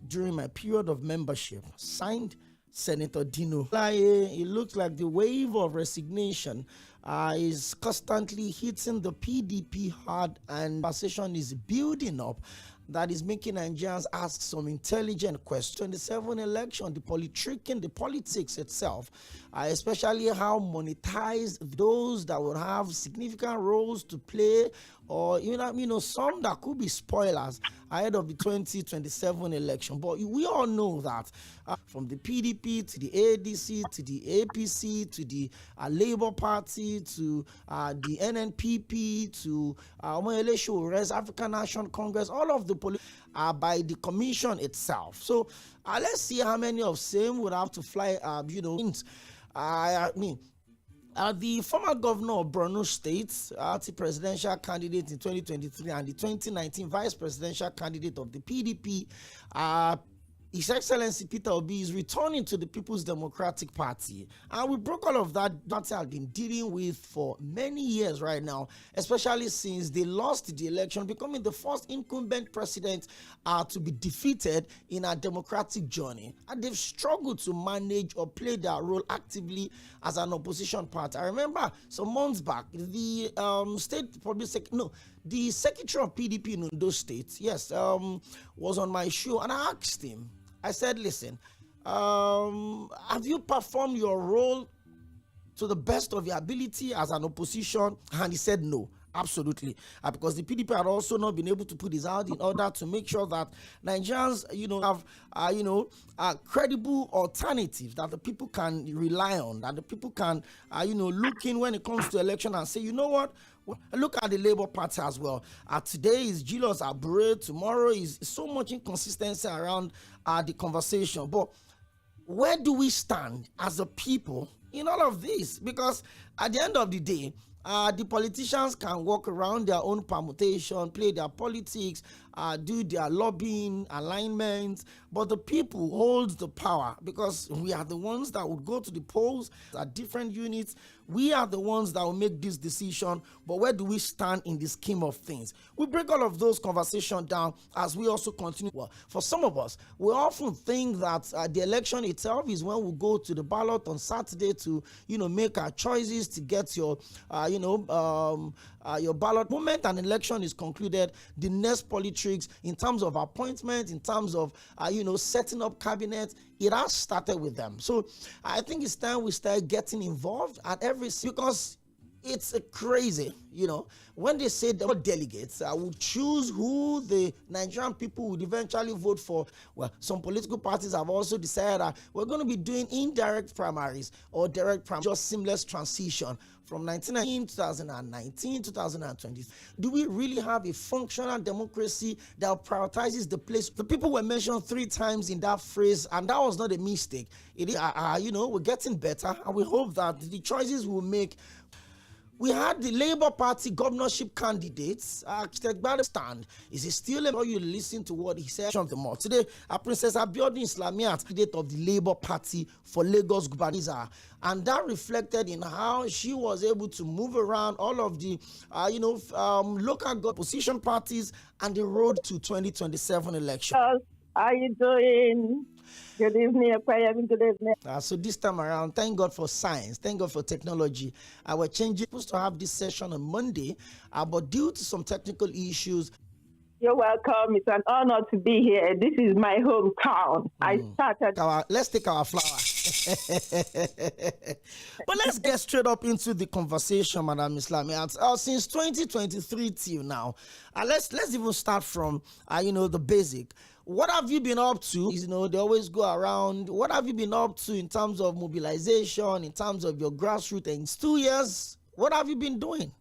during my period of membership. Signed, Senator Dino. It looks like the wave of resignation is constantly hitting the PDP hard, and conversation is building up that is making Nigerians ask some intelligent questions. 27 election, the politicking, the politics itself, especially how monetized those that will have significant roles to play, or some that could be spoilers ahead of the 2027 election. But we all know that from the PDP to the ADC to the APC to the Labour Party to the NNPP to Oᴘᴘᴏsɪᴛɪᴏ African National Congress, all of the are by the commission itself. So let's see how many of them would have to fly. The former governor of Borno State, the presidential candidate in 2023, and the 2019 vice presidential candidate of the PDP, His Excellency Peter Obi is returning to the People's Democratic Party. And we broke all of that I've been dealing with for many years right now, especially since they lost the election, becoming the first incumbent president to be defeated in a democratic journey. And they've struggled to manage or play their role actively as an opposition party. I remember some months back, the the secretary of PDP in those states, was on my show, and I asked him, I said, listen, have you performed your role to the best of your ability as an opposition? And he said no, absolutely, because the PDP had also not been able to put his out in order to make sure that Nigerians, have, a credible alternative that the people can rely on, that the people can, look in when it comes to election and say, you know what? Look at the Labour Party as well. Today is Julius Aibure, tomorrow is so much inconsistency around the conversation. But where do we stand as a people in all of this? Because at the end of the day, the politicians can walk around their own permutation, play their politics, do their lobbying, alignments, but the people hold the power, because we are the ones that would go to the polls at different units. We are the ones that will make this decision. But where do we stand in the scheme of things? We break all of those conversations down as we also continue. Well, for some of us, we often think that the election itself is when we go to the ballot on Saturday to, make our choices to get your ballot. Moment an election is concluded, the next politics in terms of appointment, in terms of setting up cabinets, it has started with them. So I think it's time we start getting involved at every, because it's crazy, when they say the delegates will choose who the Nigerian people would eventually vote for. Well, some political parties have also decided that we're going to be doing indirect primaries or direct primaries, just seamless transition from 2019, 2020. Do we really have a functional democracy that prioritizes the place? The people were mentioned 3 times in that phrase, and that was not a mistake. It is, we're getting better, and we hope that the choices we'll make. We had the Labour Party governorship candidates. Stand. Is it still a you listen to what he said? Today, Princess Abiodun Islamiyat, candidate of the Labour Party for Lagos gubernator, and that reflected in how she was able to move around all of the, local opposition parties and the road to 2027 election. How are you doing? Good evening, Eʟᴇᴜᴜ. Good evening. So this time around, thank God for science, thank God for technology. We're changing. Supposed to have this session on Monday, but due to some technical issues. You're welcome. It's an honor to be here. This is my hometown. I started. Let's take our flower. But let's get straight up into the conversation, Madam Islamiyat. Since 2023 till now, let's even start from the basic. What have you been up to? They always go around. What have you been up to in terms of mobilization, in terms of your grassroots? In 2 years, what have you been doing?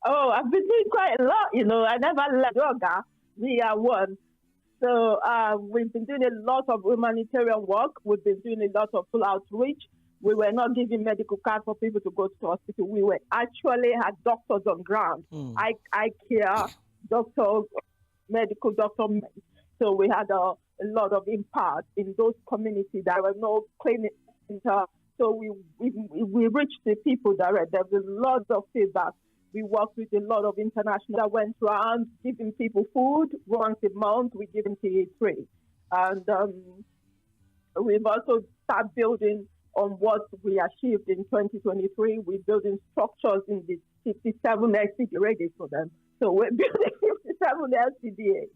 Oh, I've been doing quite a lot. I never left yoga. We are one. So we've been doing a lot of humanitarian work. We've been doing a lot of full outreach. We were not giving medical cards for people to go to the hospital. We were actually had doctors on ground. I care doctors, medical doctors. So we had a lot of impact in those communities. There were no clinics. So we reached the people direct. There was a lot of feedback. We worked with a lot of international that went around giving people food once a month. We give them tea and we've also started building on what we achieved in 2023. We're building structures in the 57 LCD ready for them. So we're building 57 LCDA.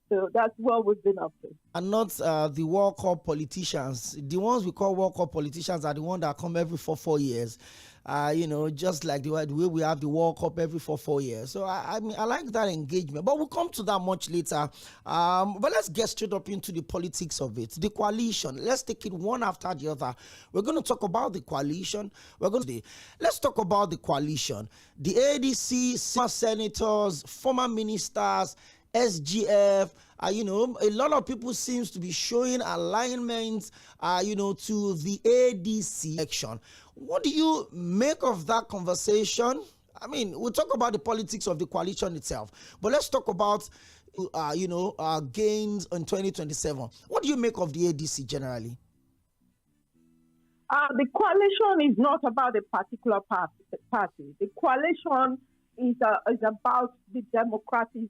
So that's what we've been up to. And not the World Cup politicians. The ones we call World Cup politicians are the ones that come every 4 years. Just like the way we have the World Cup every 4 years. So I mean, I like that engagement. But we'll come to that much later. But let's get straight up into the politics of it. The coalition. Let's take it one after the other. We're going to talk about the coalition. Let's talk about the coalition. The ADC, senators, former ministers, SGF, a lot of people seems to be showing alignment, to the ADC election. What do you make of that conversation? I mean, we'll talk about the politics of the coalition itself, but let's talk about, gains in 2027. What do you make of the ADC generally? The coalition is not about a particular party. The coalition is about the democracy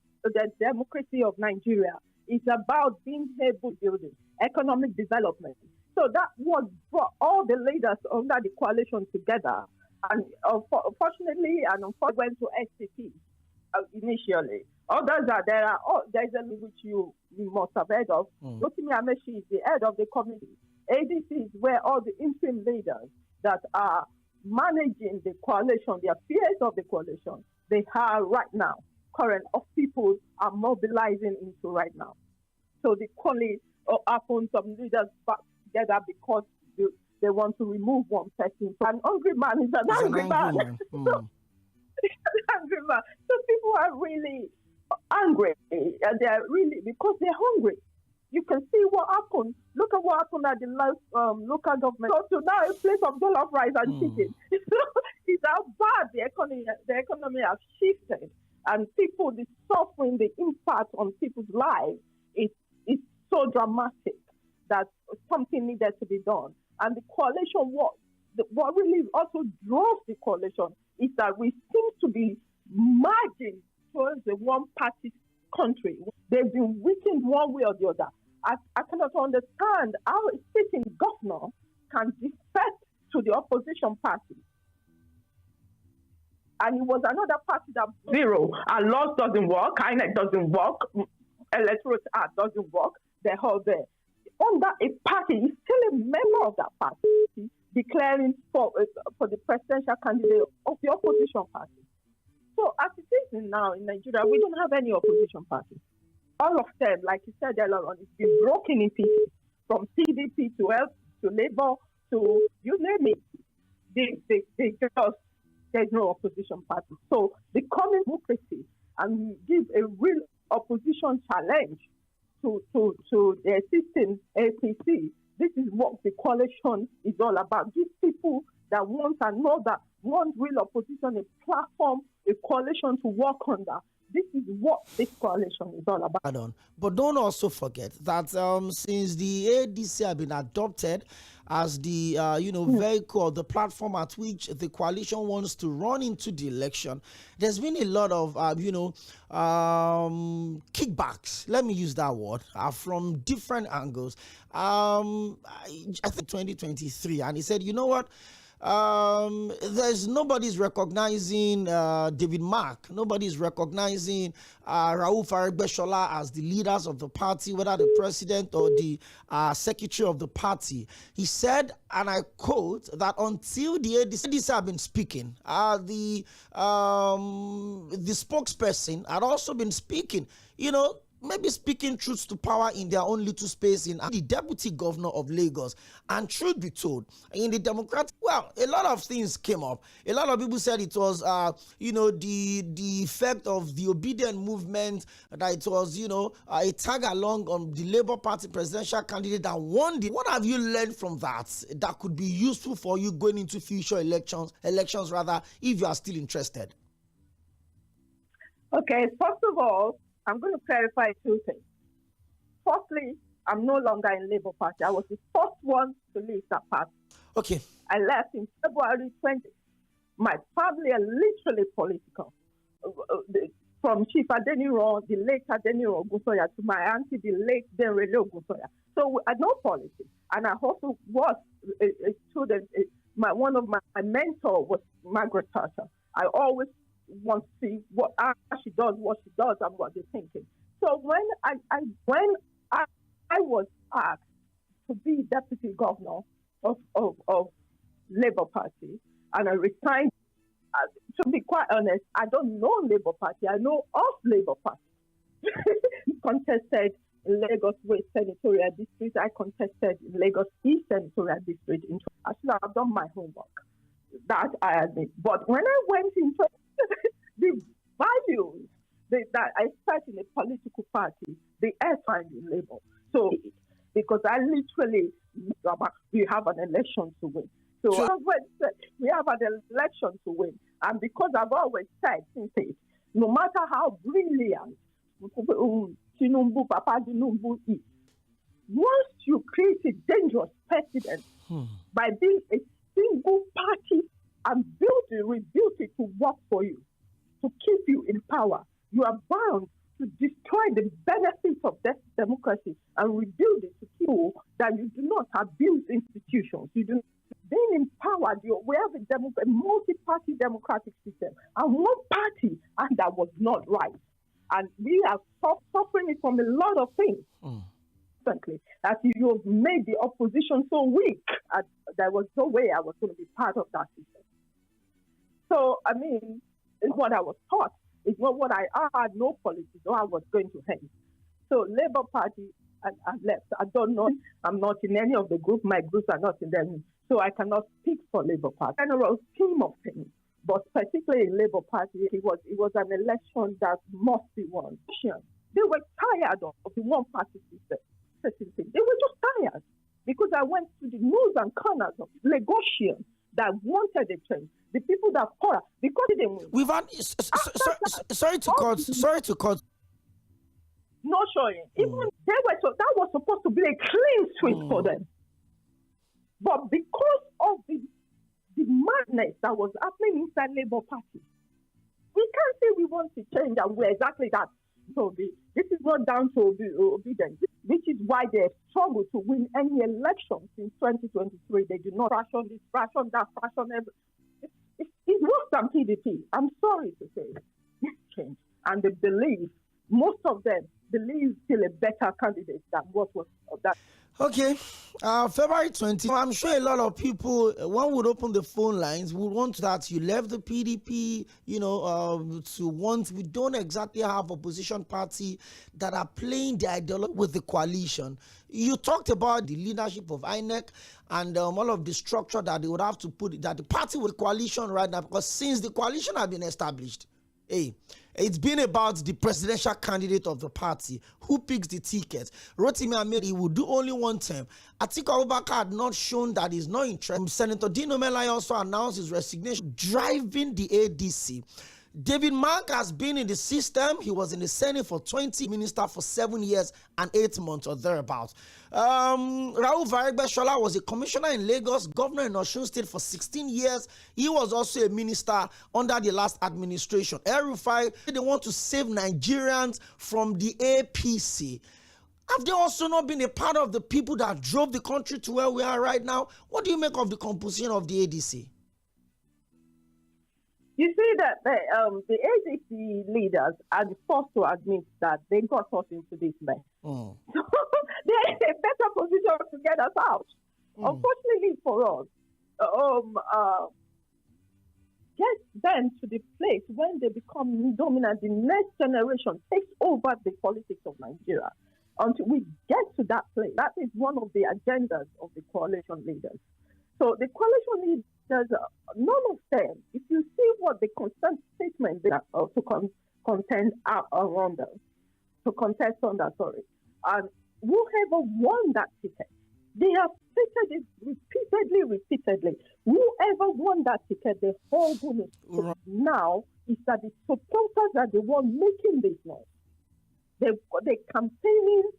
of Nigeria. It's about being able to build economic development. So that was brought all the leaders under the coalition together. And fortunately, and unfortunately, went to SCP initially. Others are there. There's a which you must have heard of. Tᴏᴘɪᴄ is the head of the committee. ADC is where all the interim leaders that are managing the coalition, the affairs of the coalition, they are right now. Current of people are mobilizing into right now. So the coalition happens some leaders back together because they want to remove one person. An angry man is an angry man. So people are really angry, and they're really because they're hungry. You can see what happened. Look at what happened at the last local government. So now a place of jollof rice and chicken. It's how bad the economy has shifted. And people, the suffering, the impact on people's lives is so dramatic that something needed to be done. And the coalition, what really also drove the coalition is that we seem to be marching towards a one-party country. They've been weakened one way or the other. I cannot understand how a sitting governor can defect to the opposition party. And it was another party that zero. Our laws doesn't work, INEC doesn't work, electoral act doesn't work. They're all there. Under a party, he's still a member of that party, declaring for the presidential candidate of the opposition party. So as it is now in Nigeria, we don't have any opposition party. All of them, like you said earlier on, it's been broken in pieces, from PDP to Health to Labour to you name it. They just there's no opposition party. So the coming democracy and give a real opposition challenge to the existing APC. This is what the coalition is all about. These people that want real opposition, a platform, a coalition to work under. This is what this coalition is all about. But don't also forget that since the ADC have been adopted as the vehicle, the platform at which the coalition wants to run into the election, there's been a lot of kickbacks. Let me use that word from different angles. I think 2023, and he said, you know what? There's nobody's recognizing David Mark, nobody's recognizing Rauf Aregbesola as the leaders of the party, whether the president or the secretary of the party. He said, and I quote, that until the ADC have been speaking, the spokesperson had also been speaking, maybe speaking truth to power in their own little space in the deputy governor of Lagos. And truth be told, in the Democratic, a lot of things came up. A lot of people said it was, the effect of the obedient movement, that it was, a tag along on the Labour Party presidential candidate that won. What have you learned from that could be useful for you going into future elections rather, if you are still interested? Okay, first of all, I'm going to clarify two things. Firstly, I'm no longer in Labour Party. I was the first one to leave that party. Okay. I left in February 20. My family are literally political. from Chief Adeniro, the late Adeniro Ogunsoya, to my auntie, the late Dᴏɪᴜ Ogunsoya. So I know politics, and I also was a student. One of my mentor was Margaret Thatcher. I always want to see how she does, what she does, and what they're thinking. So when I was asked to be deputy governor of Labour Party, and I resigned. To be quite honest, I don't know Labour Party. I know of Labour Party. Contested in Lagos West Senatorial District. I contested in Lagos East Senatorial District. I should have done my homework. That I admit. But when I went into the values that I set in a political party, they are found in Labour. So, because I literally, we have an election to win. So we have an election to win. And because I've always said since it, no matter how brilliant Papa Tinubu is, once you create a dangerous precedent by being a single party and rebuild it to work for you, to keep you in power, you are bound to destroy the benefits of that democracy and rebuild it to people that you do not abuse institutions. You do being empowered, we have a multi-party democratic system, and one party, and that was not right. And we are suffering from a lot of things. Frankly, that you have made the opposition so weak, there was no way I was going to be part of that system. So, I mean, it's what I was taught. It's not what I had no politics, so I was going to hang. So, Labour Party, I left. I don't know. I'm not in any of the groups. My groups are not in them. So I cannot speak for Labour Party. General scheme of things, but particularly in Labour Party, it was an election that must be won. They were tired of the one-party system. They were just tired because I went to the nooks and corners of Lagosians that wanted a change. The people that fought because they didn't win. We've had sorry to cut. No showing. Even that was supposed to be a clean sweep for them. But because of the madness that was happening inside Labour Party, we can't say we want to change and we're exactly that. So this is not down to obedience, which is why they struggle to win any elections in 2023. They do not ration this, ration that, ration everything. It's worse than PDP. I'm sorry to say. Change. And they believe, most of them believe still a better candidate than what was that. Okay, February 20th, I'm sure a lot of people, one would open the phone lines, would want that you left the PDP, to want, we don't exactly have opposition party that are playing the ideology with the coalition. You talked about the leadership of INEC and all of the structure that they would have to put, that the party with coalition right now, because since the coalition has been established, it's been about the presidential candidate of the party who picks the ticket. Rotimi Amiri will do only one term. Atiku Abubakar had not shown that he's not interested. Senator Dino Melaye also announced his resignation, driving the ADC. David Mark has been in the system. He was in the Senate for 20, minister for 7 years and 8 months or thereabouts. Raul Varegbe-Shola was a commissioner in Lagos, governor in Osun State for 16 years. He was also a minister under the last administration. El-Rufai, they want to save Nigerians from the APC. Have they also not been a part of the people that drove the country to where we are right now? What do you make of the composition of the ADC? You see that the ADC leaders are the first to admit that they got us into this mess. So they're in a better position to get us out. Unfortunately for us, get them to the place when they become dominant, the next generation takes over the politics of Nigeria. Until we get to that place, that is one of the agendas of the coalition leaders. So the coalition leaders, none of them, if you see what the consent statement they are to contend around them, to contest on that, and whoever won that ticket, they have stated it repeatedly. Whoever won that ticket, the whole bonus now is that the supporters are the one making this noise. They're campaigning,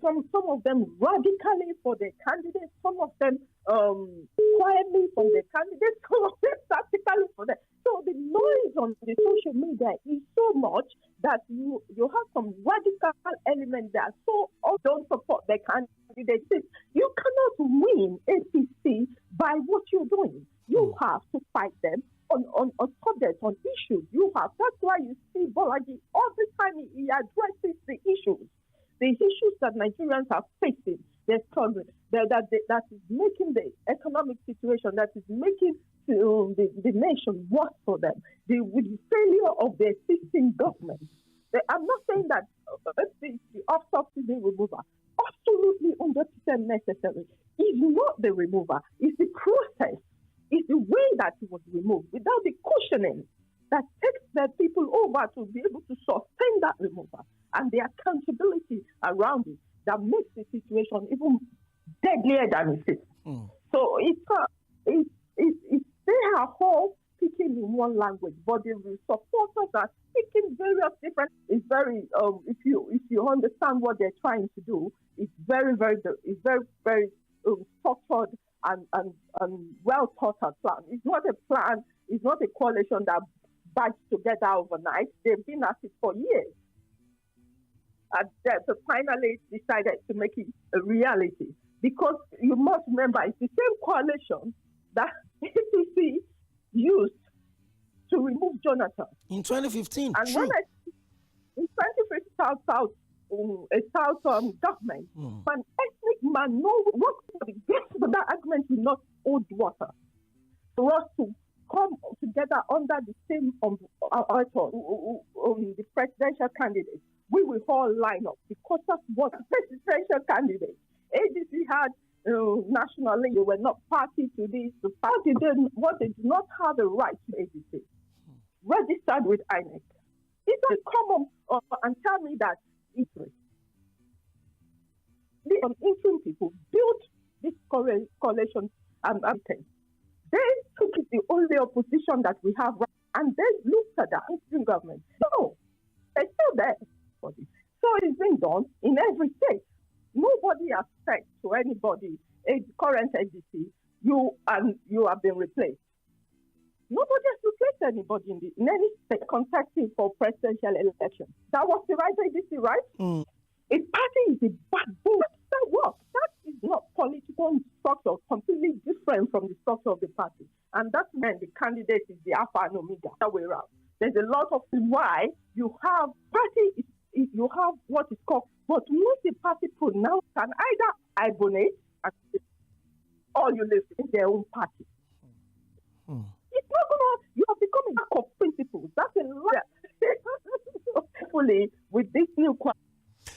some of them radically for their candidates, some of them quietly from their candidates, some of them tactically for them. So the noise on the social media is so much that you have some radical elements that don't support the candidates. You cannot win APC by what you're doing. You have to fight them on subjects, on issues. That's why you see Bolaji all the time he addresses the issues that Nigerians are facing. They're struggling. That is making the economic situation, that is making the nation worse for them. With the failure of the existing government. I'm not saying that the off-subsidy removal, absolutely 100% necessary. It's not the remover. It's the process. It's the way that it was removed without the cushioning that takes the people over to be able to sustain that removal and the accountability around it that makes the situation even deadlier than it is. So they are all speaking in one language, but the supporters are speaking various different. It's very if you understand what they're trying to do, it's very structured and well thought out plan. It's not a plan. It's not a coalition that bites together overnight. They've been at it for years. And they finally decided to make it a reality. Because you must remember, it's the same coalition that APC used to remove Jonathan. In 2015, and true. In 2015, a South government, an ethnic man, what that argument will not hold water. For us to come together under the same the presidential candidate, we will all line up because that's what the presidential candidate. ADC had nationally, they were not party to this. The party what they do not have a right to ADC. Registered with INEC. It will come and tell me that Israel. The interim people built this coalition they took it the only opposition that we have, and they looked at the interim government. No, they're still there. So it's been done in every state. Nobody has said to anybody, a current ADC, you have been replaced. Nobody has replaced anybody in any state contesting for presidential election. That was the right ADC, right? A party is the backbone. That works. That is not political structure, completely different from the structure of the party. And that's when the candidate is the alpha and omega, that way around. There's a lot of why you have party, you have what is called, but once the party pronounce can either hibernate or you live in their own party. It's not going to, you have become a lack of principles. That's a lot. Hopefully, with this new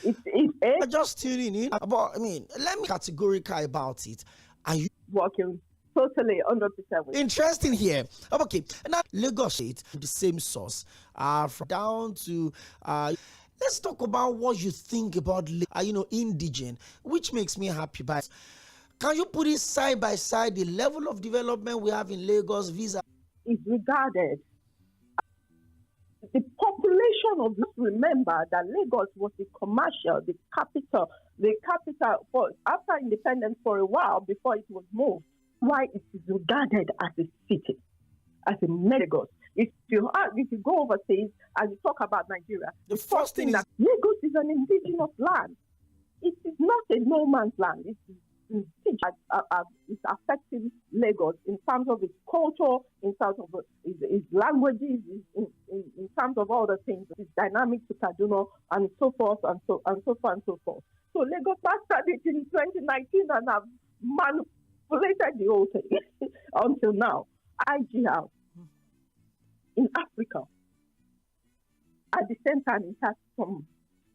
I'm just tuning in. Let me categorical about it. Are you working totally 100% with interesting here? Okay, now Lagos State, the same source, from down to let's talk about what you think about indigene, which makes me happy. But can you put it side by side the level of development we have in Lagos visa? Is regarded. The population of remember that Lagos was the commercial, the capital for after independence for a while before it was moved. Why it is regarded as a city, as a Lagos. If you go overseas and you talk about Nigeria, the first thing is that Lagos is an indigenous land. It is not a no man's land. It's affecting Lagos in terms of its culture, in terms of its languages, in terms of all the things. It's dynamic to Kaduna and so forth and so forth. So Lagos started in 2019 and have manipulated the whole thing until now. IGR in Africa. At the same time, it has some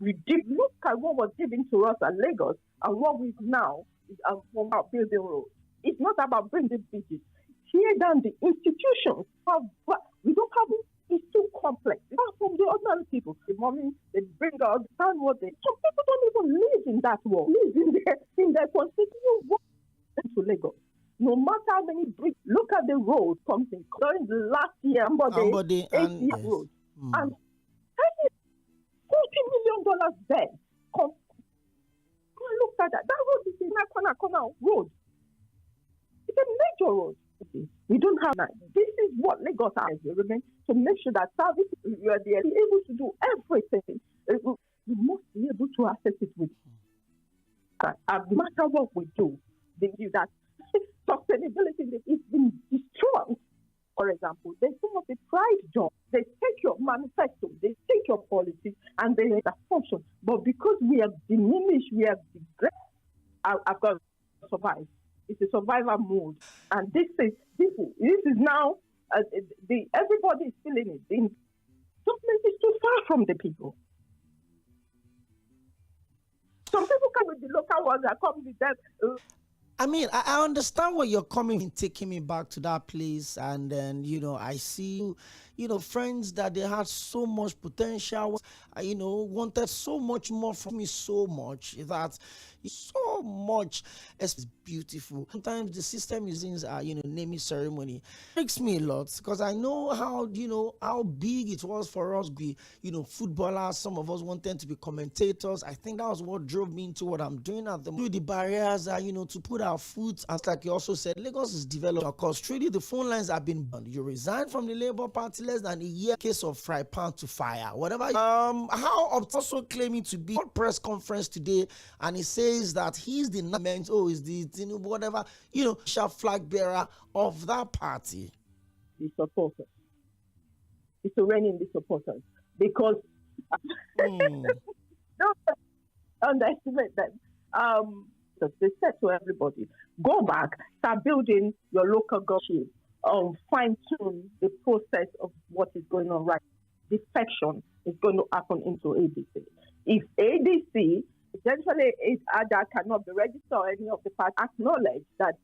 ridiculous. Look at what was given to us at Lagos and what we now is about building roads. It's not about building bridges. Tear down the institutions. We don't have it. It's too complex. It's not from the ordinary people. The moment they bring out some people don't even live in that world. Live in their constituent world to Lagos. No matter how many bridges, look at the road something during the last year, Ambode and yes. Road. And $40 million there. Look at that. That road is a corner road. It's a major road. We don't have that. This is what Lagos has to make sure that services you are there, able to do everything. You must be able to access it with. No matter what we do, that sustainability is being destroyed. For example, there's some of the pride jobs. They take your manifesto, they take your policies, and they have a function. But because we have diminished, we have degraded, I've got to survive. It's a survival mode, and this is now everybody is feeling it. The government is too far from the people. Some people come with the local ones that come with them. I mean, I understand where you're coming, taking me back to that place. And then, I see, friends that they had so much potential, wanted so much more from me, so much that so much is beautiful. Sometimes the system using, naming ceremony makes me a lot because I know how big it was for us, footballers. Some of us wanted to be commentators. I think that was what drove me into what I'm doing at the moment. The barriers are, to put our foot, and like you also said, Lagos is developed. Of course, truly the phone lines have been burned. You resigned from the Labour Party less than a year, case of fry pan to fire, whatever. How also claiming to be at press conference today, and he says that he's the is the whatever, flag bearer of that party. The supporters. It's raining the supporters because don't underestimate them. They said to everybody, go back, start building your local government, fine-tune the process of what is going on right. Defection is going to happen into ADC. If ADC, essentially, ADA cannot be registered or any of the parties acknowledge that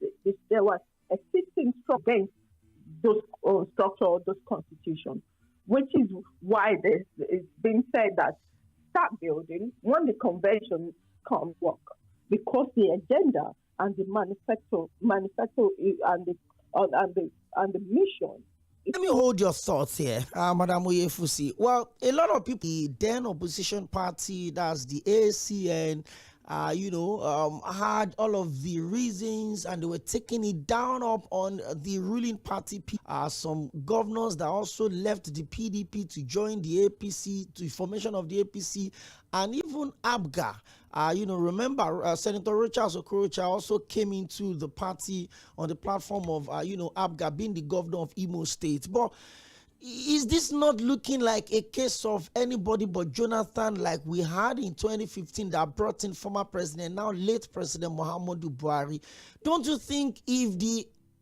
there was a system against those structure, those constitutions, which is why it's been said that start building when the convention can't work, because the agenda and the manifesto and the mission. Let me hold your thoughts here, Madam Oyefusi. Well, a lot of people, the then opposition party, that's the ACN, had all of the reasons and they were taking it down up on the ruling party. Some governors that also left the PDP to join the APC, to the formation of the APC, and even ABGA. Remember, Senator Rochas Okorocha also came into the party on the platform of, ABGA being the governor of Imo State. But is this not looking like a case of anybody but Jonathan, like we had in 2015 that brought in former president, now late President Muhammadu Buhari? Don't you think if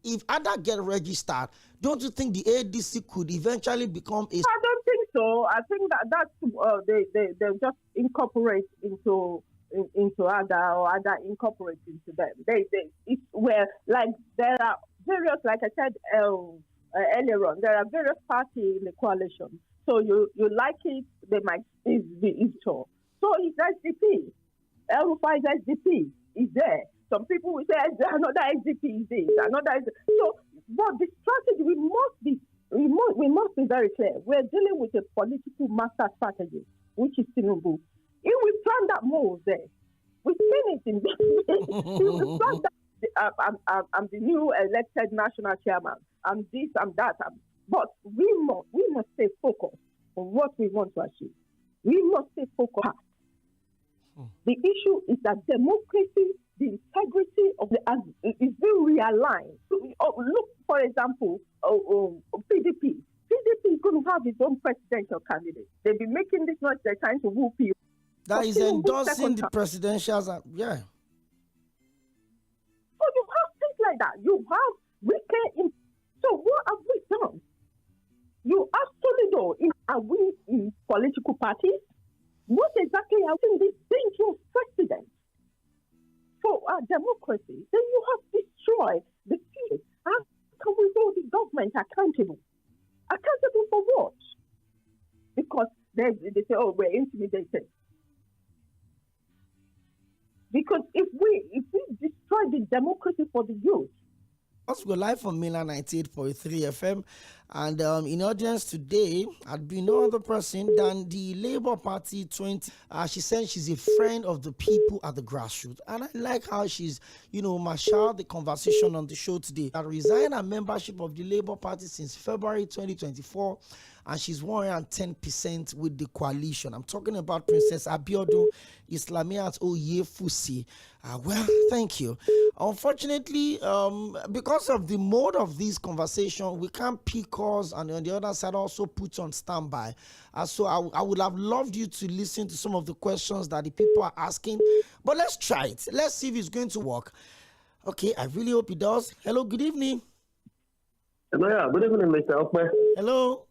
ADA get registered, don't you think the ADC could eventually become a... I don't think so. I think that's they just incorporate into ADA, or ADA incorporate into them. It's where, like, there are various, like I said earlier on, there are various parties in the coalition. So you like it, they might be so. So it's SDP. El-Rufai's SDP is there. Some people will say another SDP is this, another. So, but the strategy we must be very clear. We're dealing with a political master strategy, which is Tinubu. If we plan that move there, we've seen it in if we plan that, I'm the new elected national chairman. I'm this, I'm that. But we must stay focused on what we want to achieve. We must stay focused. The issue is that democracy, the integrity of the is being realigned. Look, for example, PDP. PDP is going to have its own presidential candidate. They've been making this noise. They're trying to woo people. That is endorsing the presidentials. Yeah. So you have things like that. You have so what have we done? You ask Solido, are we in political parties? What exactly are we in this dangerous precedent for our democracy? Then you have destroyed the field. How can we hold the government accountable? Accountable for what? Because they say, oh, we're intimidated. Because if we destroy the democracy for the youth. We're live from Milan 98.3 FM. And in audience today, had been no other person than the Labour Party 20. She said she's a friend of the people at the grassroots. And I like how she's, marshaled the conversation on the show today. I resigned her membership of the Labour Party since February 2024. And she's 110% with the coalition. I'm talking about Princess Abiodun Islamiat-Oyefusi. Well, thank you. Unfortunately, because of the mode of this conversation, we can't pick calls, and on the other side also put on standby. So I would have loved you to listen to some of the questions that the people are asking. But let's try it. Let's see if it's going to work. Okay, I really hope it does. Hello, good evening. Hello, yeah. Good evening, Mr. Okhme. Hello.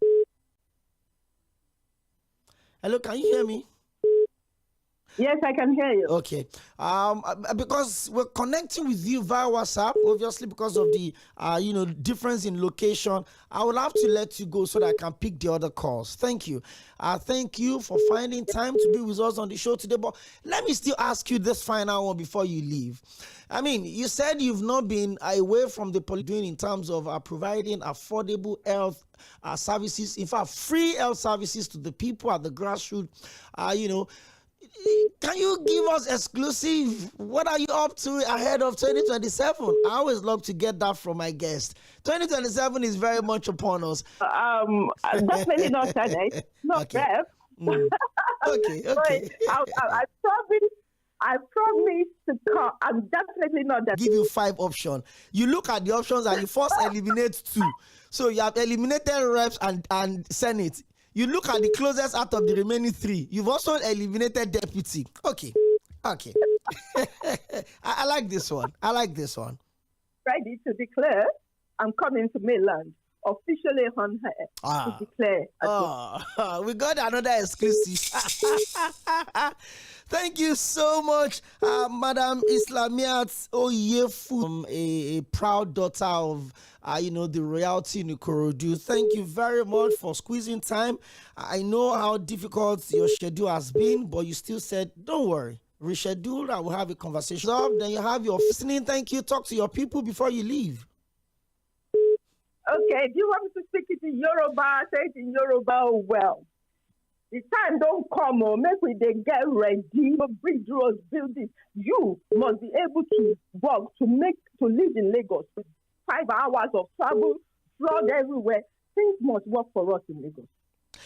Hello, can you hear me? Yes, I can hear you. Okay. Because we're connecting with you via WhatsApp, obviously because of the difference in location, I will have to let you go so that I can pick the other calls. Thank you. Thank you for finding time to be with us on the show today. But let me still ask you this final one before you leave. I mean, you said you've not been away from the doing in terms of providing affordable health services, in fact, free health services to the people at the grassroots. Can you give us exclusive? What are you up to ahead of 2027? I always love to get that from my guest. 2027 is very much upon us. Definitely not today. Not Okay. Rev. Okay. I promise to come. I'm definitely not that. Give you 5 options. You look at the options and you first eliminate 2. So you have eliminated reps and Senate. You look at the closest out of the remaining 3. You've also eliminated deputy. Okay. I like this one. Ready to declare I'm coming to mainland. Officially on her to declare. We got another exclusive. Thank you so much, Madam Islamiat-Oyefusi, a proud daughter of the royalty in Ikorodu. Thank you very much for squeezing time. I know how difficult your schedule has been, but you still said, don't worry, reschedule, I will have a conversation. Then you have your listening. Thank you. Talk to your people before you leave. Okay, do you want me to speak it in Yoruba? Say it in Yoruba well. The time don't come or make we they get ready, bridge roads, build it. You must be able to work to live in Lagos with 5 hours of travel, flood everywhere. Things must work for us in Lagos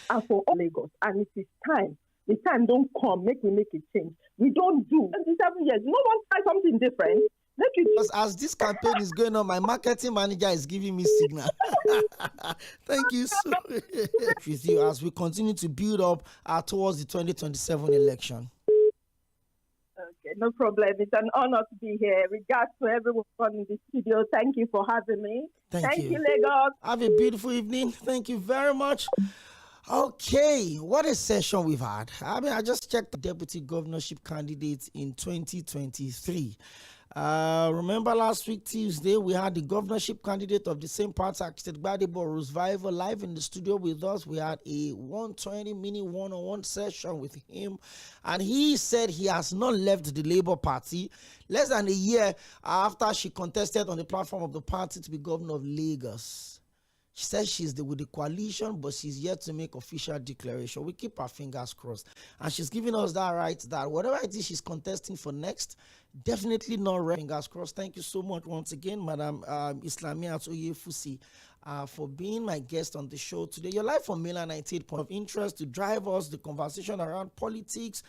and for all Lagos. And it is time. The time don't come, make we make a change. We don't do 27 years. No one try something different. As this campaign is going on, my marketing manager is giving me signal. Thank you so much with you as we continue to build up towards the 2027 election. Okay, no problem. It's an honor to be here. Regards to everyone in the studio. Thank you for having me. Thank you, Lagos. Have a beautiful evening. Thank you very much. Okay, what a session we've had. I just checked the deputy governorship candidate in 2023. Remember last week Tuesday we had the governorship candidate of the same party, Aïbɪᴏᴜ Rᴏᴜ, live in the studio with us. We had a 120-minute one-on-one session with him, and he said he has not left the Labour Party less than a year after she contested on the platform of the party to be governor of Lagos. She says she's with the coalition, but she's yet to make official declaration. We keep our fingers crossed. And she's giving us that right that whatever it is she's contesting for next, definitely not red. Fingers crossed. Thank you so much once again, Madam Islamiat-Oyefusi, for being my guest on the show today. Your life on Mailer 98 point of interest to drive us the conversation around politics,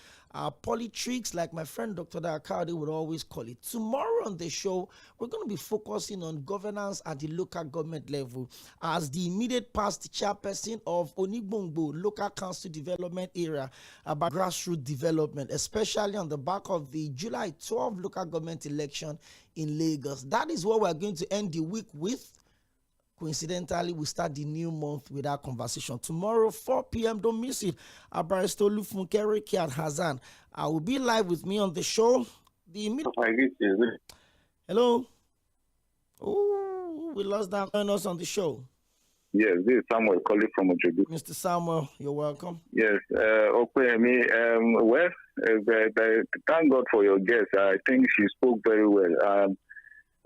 politricks, like my friend Dr. Dakade would always call it. Tomorrow on the show, we're going to be focusing on governance at the local government level as the immediate past chairperson of Onigbongbo Local Council Development Area about grassroots development, especially on the back of the July 12 local government election in Lagos. That is what we're going to end the week with. Coincidentally, we start the new month with our conversation. Tomorrow, 4 p.m., don't miss it. Abarrister Olufunke Hazan will be live with me on the show. Hello? Oh, we lost that. Join us on the show. Yes, this is Samuel calling from Ojodu. Mr. Samuel, you're welcome. Yes, thank God for your guest. I think she spoke very well.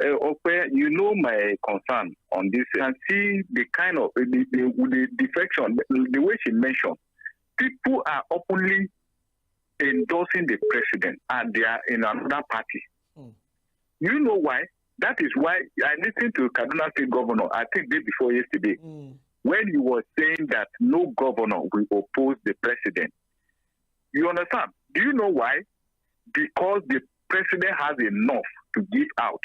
Ope, you know my concern on this, and see the kind of the defection, the way she mentioned. People are openly endorsing the president, and they are in another party. You know why? That is why I listened to Kaduna State Governor, I think day before yesterday, when he was saying that no governor will oppose the president. You understand? Do you know why? Because the president has enough to give out.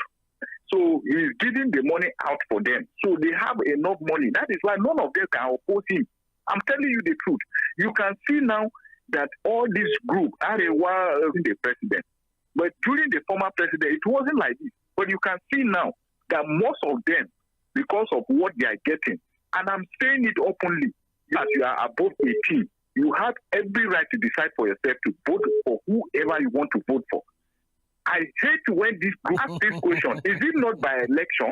So he's giving the money out for them. So they have enough money. That is why none of them can oppose him. I'm telling you the truth. You can see now that all this group are the president. But during the former president, it wasn't like this. But you can see now that most of them, because of what they are getting, and I'm saying it openly, as you are above 18, you have every right to decide for yourself to vote for whoever you want to vote for. I hate when this group ask this question. Is it not by election?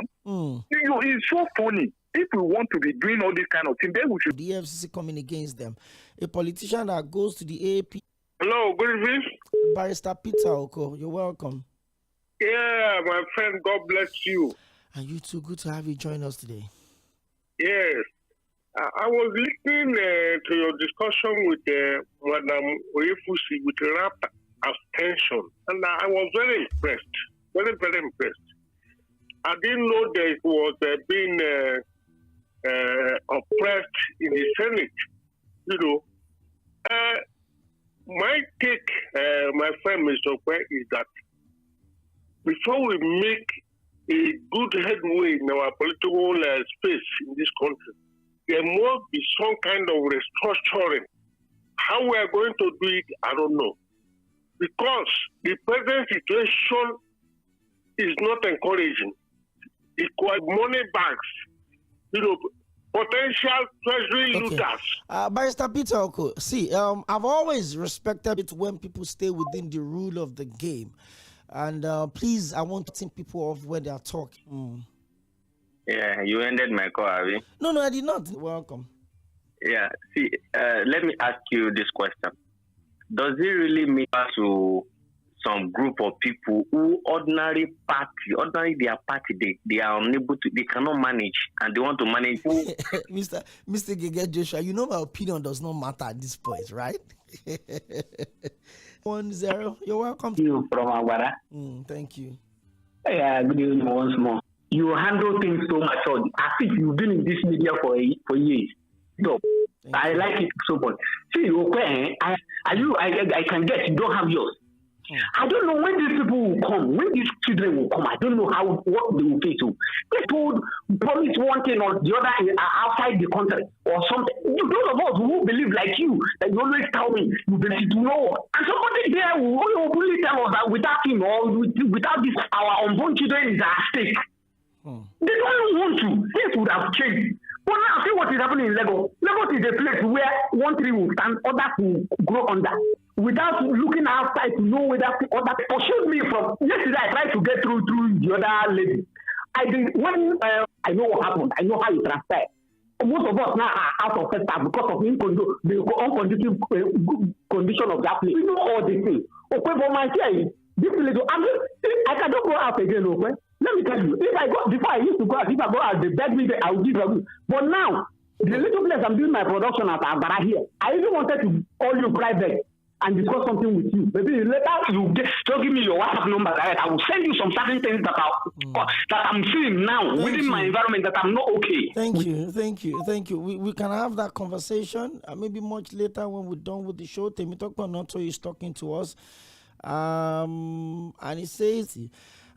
It's so funny. If we want to be doing all this kind of thing, then we should. The FCC coming against them. A politician that goes to the AP. Hello, good evening. Barrister Peter Oko, you're welcome. Yeah, my friend, God bless you. And you too, good to have you join us today. Yes. I was listening to your discussion with Madam Oyefusi with rapt abstention, and I was very impressed, very, very impressed. I didn't know that it was being oppressed in the Senate, you know. My take, my friend Mr. Ope, is that before we make a good headway in our political space in this country, there must be some kind of restructuring. How we are going to do it, I don't know. Because the present situation is not encouraging. It requires money bags, you know, potential treasury looters. Barrister Peter Oko, see, I've always respected it when people stay within the rule of the game. And please, I want to think people off when they are talking. Yeah, you ended my call, Abby. No, I did not. Welcome. Yeah, see, let me ask you this question. Does it really mean to some group of people who ordinary their party, they are unable to, they cannot manage, and they want to manage? Mr. Gege Joshua, you know my opinion does not matter at this point, right? 1-0. You're welcome. You from Aguara. Thank you. Yeah, good evening once more. You handle things so much. I think you've been in this media for years. So I like it so much. See, okay, I can get you don't have yours. I don't know when these people will come, when these children will come. I don't know what they will face to. They told promise one thing or the other outside the country or something. Those of us who believe like you, that you always tell me you believe to know. And somebody there will openly tell us that without him or without this, our unborn children is at stake. They don't want to. Things would have changed. But now see what is happening in Lagos. Lagos is a place where one tree will stand, others will grow under. Without looking outside to know whether other pursued me from yesterday. I tried to get through the other lady. I know what happened. I know how it transpired. Most of us now are out of sector because of the unconducive condition of that place. We know all these things. Okay, but my say this little I cannot go out again, okay? Let me tell you, if I go before I used to go out, if I go out, they beg me, I will give them. But now, the little place I'm doing my production at Agbara here, I even wanted to call you private and discuss something with you. Maybe later you give me your WhatsApp number. I will send you some certain things that I'm seeing now within my environment that I'm not okay. Thank you. We can have that conversation maybe much later when we're done with the show. Tᴏᴘɪᴄ is talking to us, and he says.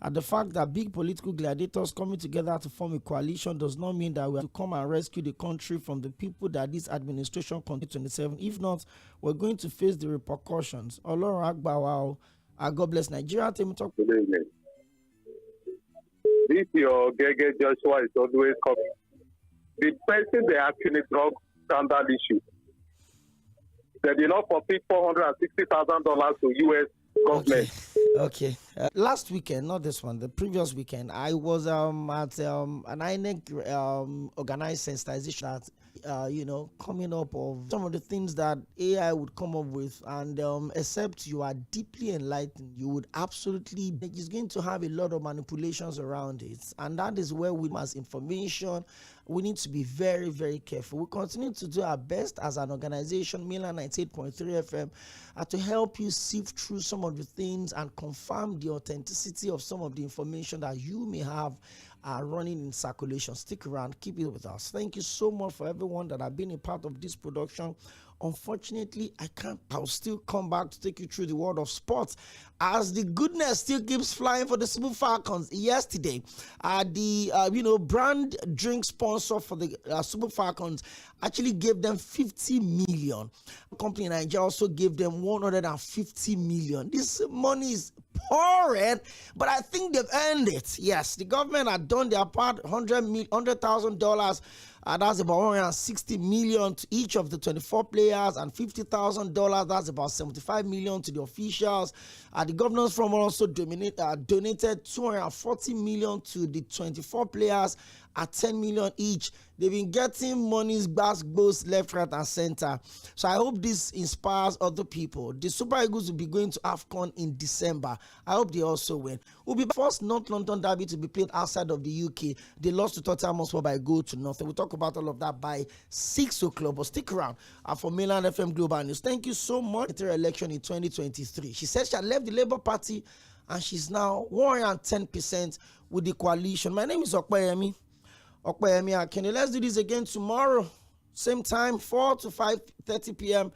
And the fact that big political gladiators coming together to form a coalition does not mean that we have to come and rescue the country from the people that this administration continues 27. If not, we're going to face the repercussions. God bless Nigeria. Good evening. This your Gege Joshua is always coming. The person they actually drug scandal issue. They did not forfeit $460,000 to U.S. government. Okay. Last weekend, not this one, the previous weekend, I was at an INEC organized sensitization that coming up of some of the things that AI would come up with, and except you are deeply enlightened, you would absolutely, it's going to have a lot of manipulations around it, and that is where we, as information, we need to be very, very careful. We continue to do our best as an organization, Milan 98.3 FM, to help you sift through some of the things and confirm the authenticity of some of the information that you may have running in circulation. Stick around, keep it with us. Thank you so much for everyone that have been a part of this production. Unfortunately, I'll still come back to take you through the world of sports as the goodness still keeps flying for the Super Falcons. Yesterday, the brand drink sponsor for the Super Falcons actually gave them 50 million. The company in Nigeria also gave them 150 million. This money is pouring, but I think they've earned it. Yes, the government had done their part, $100,000. That's about 160 million to each of the 24 players, and $50,000. That's about 75 million to the officials. The governors from also donated 240 million to the 24 players at 10 million each. They've been getting monies back both left, right, and center. So I hope this inspires other people. The Super Eagles will be going to AFCON in December. I hope they also win. Will be the first North London derby to be played outside of the UK. They lost to Tottenham Hotspur by a goal to nothing. We'll talk about all of that by 6 o'clock. But stick around for Milan FM Global News. Thank you so much. Her election in 2023. She said she had left the Labour Party and she's now 110% with the coalition. My name is Tᴏᴜᴜnɪᴏ Cᴏ. Let's do this again tomorrow. Same time, 4 to 5:30 p.m.